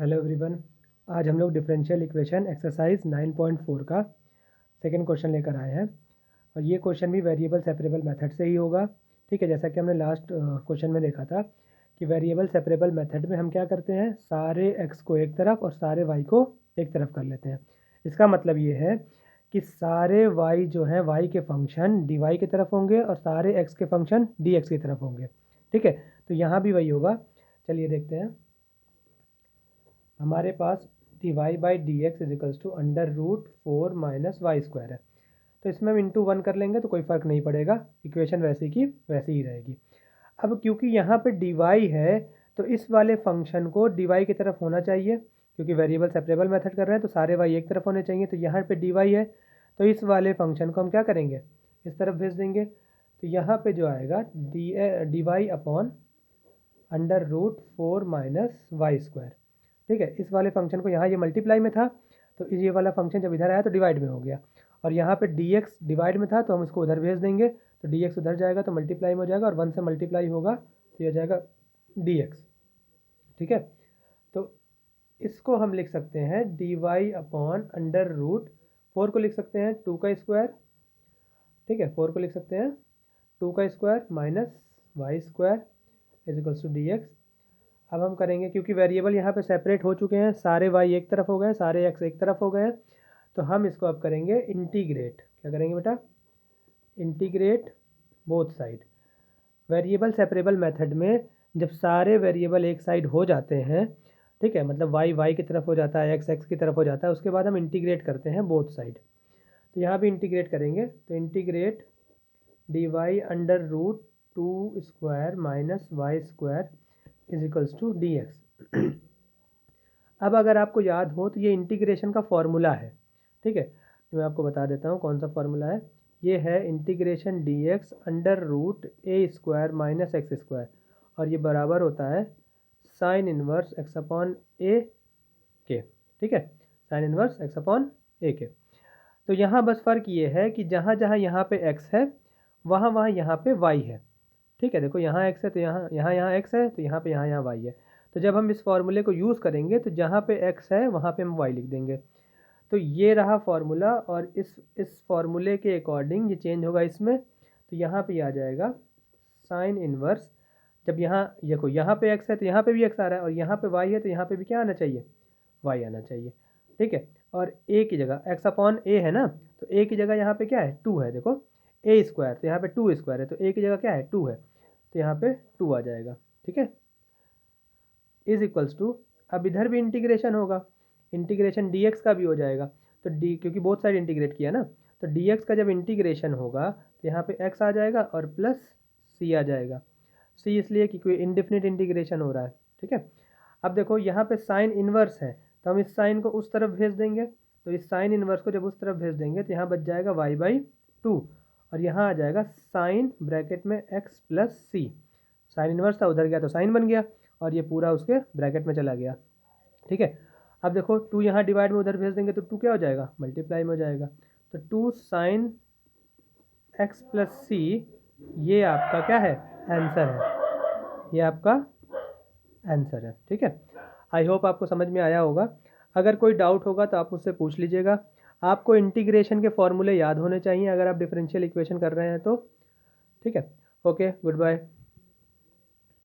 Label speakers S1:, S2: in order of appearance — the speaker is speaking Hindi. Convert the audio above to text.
S1: Hello everyone. आज हम लोग डिफरेंशियल इक्वेशन एक्सरसाइज 9.4 का सेकंड क्वेश्चन लेकर आए हैं और ये क्वेश्चन भी वेरिएबल सेपरेबल मेथड से ही होगा। ठीक है, जैसा कि हमने लास्ट क्वेश्चन में देखा था कि वेरिएबल सेपरेबल मेथड में हम क्या करते हैं, सारे एक्स को एक तरफ और सारे वाई को एक तरफ कर लेते हैं। इसका मतलब ये है कि सारे वाई जो हैं वाई के फंक्शन डी वाई की तरफ होंगे और सारे एक्स के फंक्शन डी एक्स की तरफ होंगे। ठीक है, तो यहाँ भी वही होगा। चलिए देखते हैं। हमारे पास D Y by D X is equals to √4 minus Y square है। तो इसमें हम इंटू 1 कर लेंगे तो कोई फ़र्क नहीं पड़ेगा, इक्वेशन वैसी की वैसी ही रहेगी। अब क्योंकि यहाँ पे डी वाई है तो इस वाले फंक्शन को डी वाई की तरफ होना चाहिए, क्योंकि वेरिएबल सेपरेबल मेथड कर रहे हैं तो सारे वाई एक तरफ होने चाहिए। तो यहाँ पे डी वाई है तो इस वाले फंक्शन को हम क्या करेंगे, इस तरफ भेज देंगे। तो यहाँ पे जो आएगा d y upon √4 minus Y square. ठीक है, इस वाले फंक्शन को यहाँ ये मल्टीप्लाई में था तो ये वाला फंक्शन जब इधर आया तो डिवाइड में हो गया, और यहाँ पे dx डिवाइड में था तो हम इसको उधर भेज देंगे तो dx उधर जाएगा तो मल्टीप्लाई में हो जाएगा और 1 से मल्टीप्लाई होगा तो ये हो जाएगा dx। ठीक है, तो इसको हम लिख सकते हैं dy अपॉन √4 को लिख सकते हैं 2 का स्क्वायर। ठीक है, 4 को लिख सकते हैं 2 का square minus Y square is equals to dx। अब हम करेंगे, क्योंकि वेरिएबल यहाँ पे सेपरेट हो चुके हैं, सारे वाई एक तरफ हो गए, सारे एक्स एक तरफ हो गए हैं, तो हम इसको अब करेंगे इंटीग्रेट। क्या करेंगे बेटा, integrate both side. Variable separable method में जब सारे वेरिएबल एक साइड हो जाते हैं, ठीक है, मतलब वाई वाई की तरफ हो जाता है, एक्स एक्स की तरफ हो जाता है, उसके बाद हम इंटीग्रेट करते हैं बोथ साइड। तो यहाँ भी इंटीग्रेट करेंगे तो integrate d y √2 square minus Y square is equals to d x. अब अगर आपको याद हो तो ये इंटीग्रेशन का फॉर्मूला है। ठीक है, तो मैं आपको बता देता हूँ कौन सा फॉर्मूला है। ये है integration D x √a² minus x square, और ये बराबर होता है साइन इनवर्स एक्स अपॉन ए के। ठीक है, साइन इनवर्स एक्स अपॉन ए के। तो यहाँ बस फ़र्क ये है कि जहाँ जहाँ यहाँ पे x है वहाँ वहाँ यहाँ पे y है। ठीक है, देखो यहाँ x है तो यहाँ x है, तो यहाँ पे यहाँ y है। तो जब हम इस फॉर्मूले को यूज़ करेंगे तो जहाँ पे x है वहाँ पे हम y लिख देंगे। तो ये रहा फॉर्मूला, और इस फॉर्मूले के अकॉर्डिंग ये चेंज होगा इसमें। तो यहाँ पे आ जाएगा साइन इनवर्स। जब यहाँ देखो यहाँ पे x है तो यहाँ पे भी x आ रहा है, और यहाँ पे y है तो यहाँ पे भी क्या आना चाहिए, y आना चाहिए। ठीक है, और a की जगह x अपॉन a है ना, तो a की जगह यहाँ पे क्या है, 2 है। देखो a स्क्वायर तो यहाँ पे 2 स्क्वायर है, तो a की जगह क्या है, 2 है, तो यहाँ पे 2 आ जाएगा। ठीक है, इज इक्वल्स टू, अब इधर भी इंटीग्रेशन होगा, इंटीग्रेशन dx का भी हो जाएगा। तो d, क्योंकि बोथ साइड इंटीग्रेट किया ना, तो dx का जब इंटीग्रेशन होगा तो यहाँ पे x आ जाएगा और प्लस c आ जाएगा। c इसलिए कि कोई इनडिफिनिट इंटीग्रेशन हो रहा है। ठीक है, अब देखो यहाँ पे साइन इनवर्स है तो हम इस साइन को उस तरफ भेज देंगे, तो इस साइन इनवर्स को जब उस तरफ भेज देंगे तो यहाँ बच जाएगा y/2, और यहाँ आ जाएगा साइन ब्रैकेट में x प्लस सी। साइन इनवर्स था उधर गया तो साइन बन गया, और ये पूरा उसके ब्रैकेट में चला गया। ठीक है, अब देखो 2 यहाँ डिवाइड में उधर भेज देंगे तो 2 क्या हो जाएगा, मल्टीप्लाई में हो जाएगा। तो 2 साइन x प्लस सी, ये आपका क्या है, आंसर है, ये आपका आंसर है। ठीक है, आई होप आपको समझ में आया होगा। अगर कोई डाउट होगा तो आप मुझसे पूछ लीजिएगा। आपको इंटीग्रेशन के फॉर्मूले याद होने चाहिए अगर आप डिफरेंशियल इक्वेशन कर रहे हैं तो। ठीक है, ओके, गुड बाय।